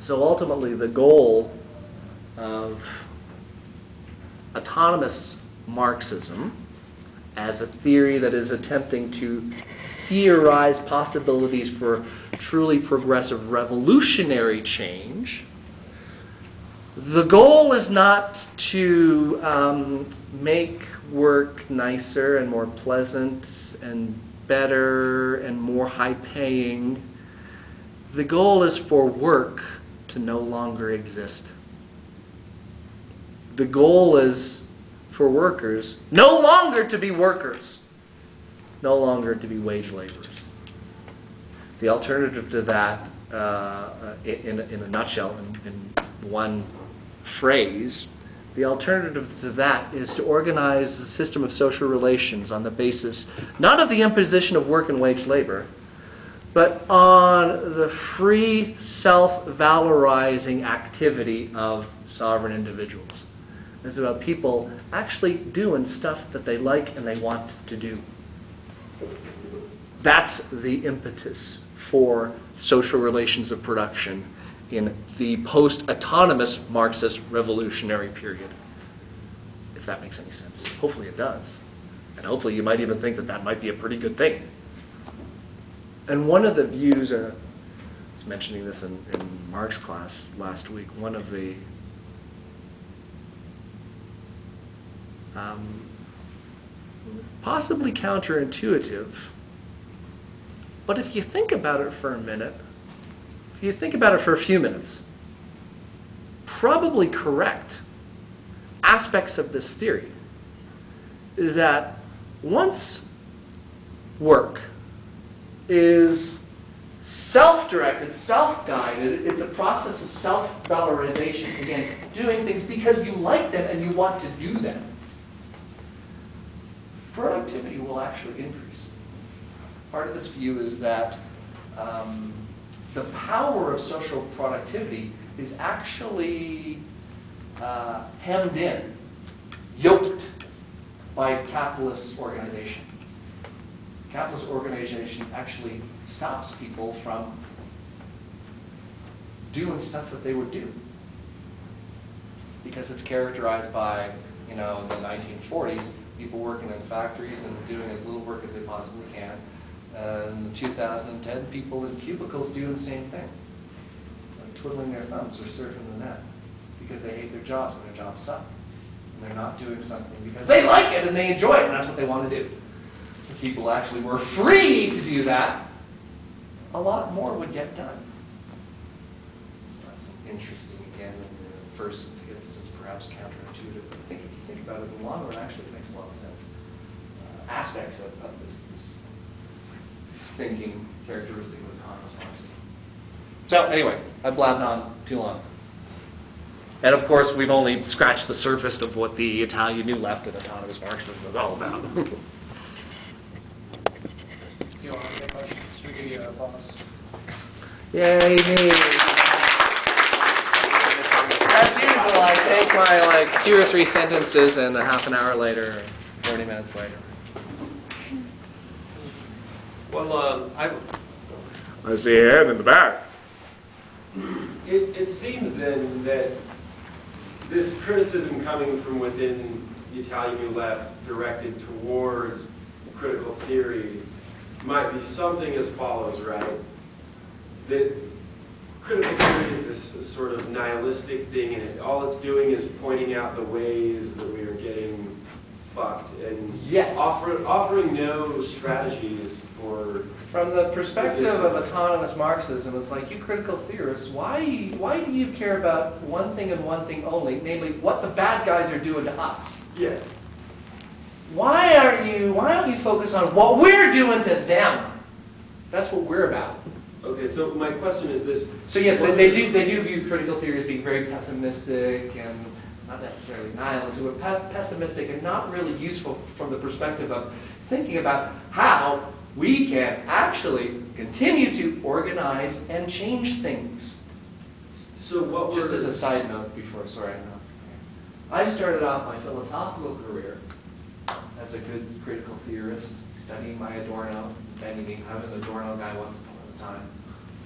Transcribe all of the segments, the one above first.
So ultimately, the goal of autonomous Marxism as a theory that is attempting to theorize possibilities for truly progressive revolutionary change, the goal is not to make work nicer and more pleasant and better and more high-paying. The goal is for work to no longer exist. The goal is for workers no longer to be workers, no longer to be wage laborers. The alternative to that, in a nutshell, in one phrase, the alternative to that is to organize a system of social relations on the basis not of the imposition of work and wage labor, but on the free self-valorizing activity of sovereign individuals. It's about people actually doing stuff that they like and they want to do. That's the impetus for social relations of production in the post-autonomous Marxist revolutionary period. If that makes any sense. Hopefully it does. And hopefully you might even think that that might be a pretty good thing. And one of the views, I was mentioning this in Marx class last week, one of the possibly counterintuitive, but if you think about it for a minute, if you think about it for a few minutes, probably correct aspects of this theory is that once work is self-directed, self-guided, it's a process of self-valorization, again, doing things because you like them and you want to do them, productivity will actually increase. Part of this view is that the power of social productivity is actually hemmed in, yoked by capitalist organization. Capitalist organization actually stops people from doing stuff that they would do because it's characterized by, in the 1940s, people working in factories and doing as little work as they possibly can. In 2010, people in cubicles doing the same thing, like twiddling their thumbs or surfing the net because they hate their jobs and their jobs suck. And they're not doing something because they like it and they enjoy it and that's what they want to do. If people actually were free to do that, a lot more would get done. So that's interesting, again, in the first instance, perhaps counterintuitive. But I think if you think about it in the long run, actually it makes a lot of sense. Aspects of this thinking characteristic of autonomous Marxism. So anyway, I blabbed on too long. And of course, we've only scratched the surface of what the Italian New Left and autonomous Marxism is all about. Do you want to take questions? Should we give you a pause? Yay, me. As usual, I take my 2 or 3 sentences and a half an hour later, 40 minutes later. Well, I see a hand in the back. it seems then that this criticism coming from within the Italian New Left directed towards critical theory might be something as follows, right? That critical theory is this sort of nihilistic thing, and all it's doing is pointing out the ways that we are getting fucked and yes. offering no strategies for. From the perspective of resistance. autonomous Marxism, it's like, you critical theorists, why do you care about one thing and one thing only, namely what the bad guys are doing to us? Yeah. Why don't you focus on what we're doing to them? That's what we're about. Okay, so my question is this. So yes, they do view critical theory as being very pessimistic and not necessarily nihilistic, but pessimistic and not really useful from the perspective of thinking about how we can actually continue to organize and change things. So what Just as a side note before, sorry, I started off my philosophical career as a good critical theorist, studying my Adorno, bending me. I was an Adorno guy once upon a time.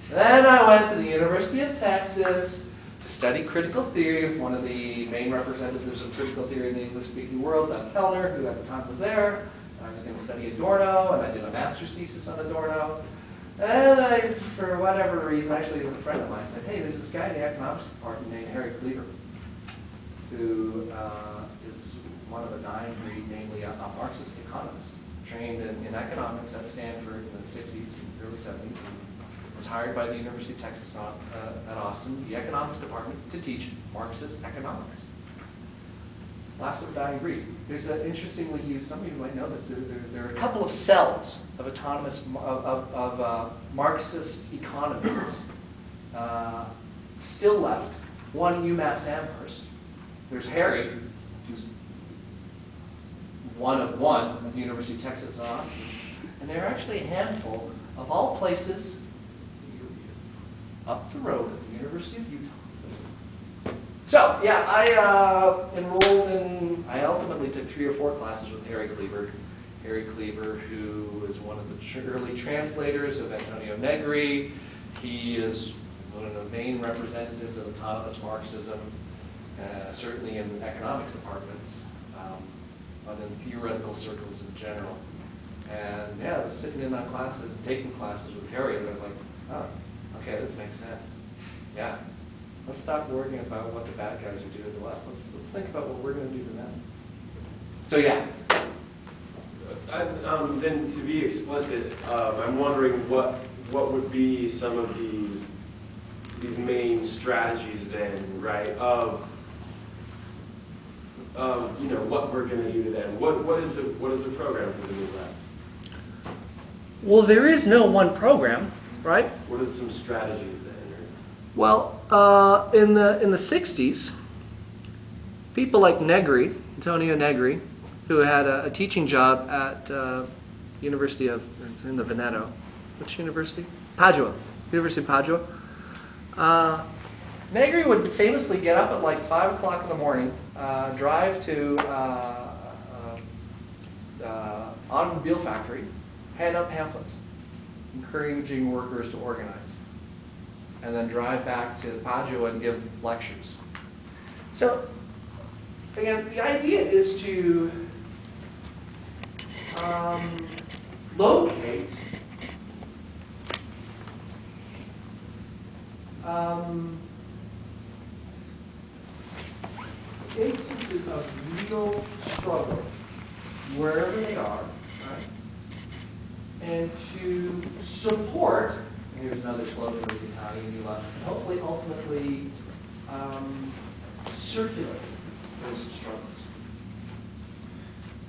Then I went to the University of Texas to study critical theory with one of the main representatives of critical theory in the English-speaking world, Doug Kellner, who at the time was there. I was going to study Adorno, and I did a master's thesis on Adorno. And I, for whatever reason, actually, it was a friend of mine, said, hey, there's this guy in the economics department named Harry Cleaver, who is one of a dying breed, namely a Marxist economist, trained in economics at Stanford in the 60s, early 70s, and was hired by the University of Texas at Austin, the economics department, to teach Marxist economics. Last of the dying breed. There's an interestingly used, some of you might know this, there are a couple of cells of autonomous, Marxist economists still left. One UMass Amherst. There's Harry, who's one of one at the University of Texas at Austin. And there are actually a handful of all places up the road at the University of Utah. So, yeah, I enrolled in, I ultimately took 3 or 4 classes with Harry Cleaver. Harry Cleaver, who is one of the early translators of Antonio Negri. He is one of the main representatives of autonomous Marxism, certainly in economics departments, but in theoretical circles in general. And yeah, I was sitting in on classes, taking classes with Harry, and I was like, oh, okay, this makes sense. Yeah. Let's stop worrying about what the bad guys are doing to us. Let's think about what we're going to do to them. So yeah. Then to be explicit, I'm wondering what would be some of these main strategies then, right? Of you know, what we're going to do to them. What is the program for the new left? Well, there is no one program, right? What are some strategies then? Well, in the 60s, people like Negri, Antonio Negri, who had a teaching job at University of, it's in the Veneto, which university? Padua, University of Padua. Negri would famously get up at like 5 o'clock in the morning, drive to automobile factory, hand out pamphlets, encouraging workers to organize, and then drive back to Padua and give lectures. So, again, the idea is to locate instances of real struggle wherever they are, right? And to support, and here's another slogan of the Italian New Left, and hopefully ultimately circulate those struggles.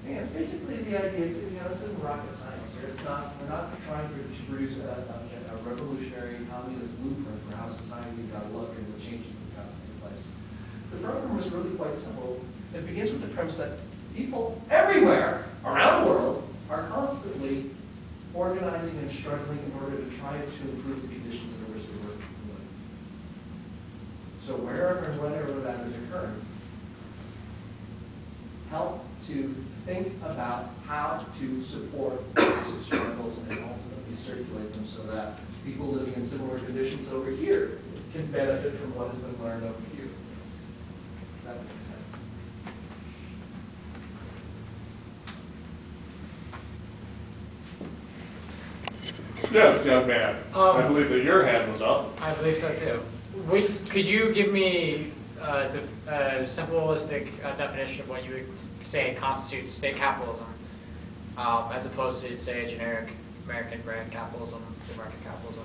Yeah, it's basically the idea, it's, you know, this isn't rocket science here. It's not, we're not trying to produce a revolutionary communist blueprint for how society is going to look and the changes that got to take place. The program was really quite simple. It begins with the premise that people everywhere around the world are constantly organizing and struggling in order to try to improve the conditions in which they work and live. So wherever and whenever that is occurring, help to think about how to support those struggles and ultimately circulate them so that people living in similar conditions over here can benefit from what has been learned over here. If that makes sense. Yes, young man. I believe that your hand was up. I believe so too. Could you give me a simplistic definition of what you would say constitutes state capitalism, as opposed to, say, a generic American brand capitalism, free market capitalism,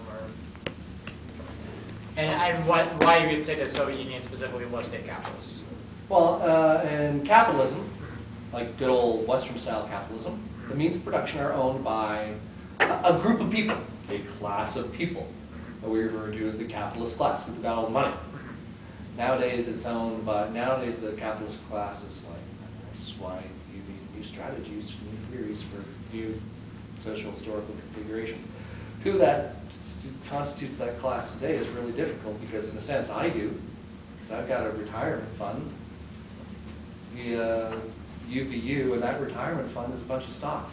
and why you would say that Soviet Union specifically was state capitalist? Well, in capitalism, like good old Western-style capitalism, the means of production are owned by a group of people, a class of people that we refer to as the capitalist class, who've got all the money. Nowadays, it's owned by, nowadays the capitalist class is like, this is why you need new strategies, new theories for new social historical configurations. Who that constitutes that class today is really difficult because in a sense I do, because I've got a retirement fund via UVU, and that retirement fund is a bunch of stocks.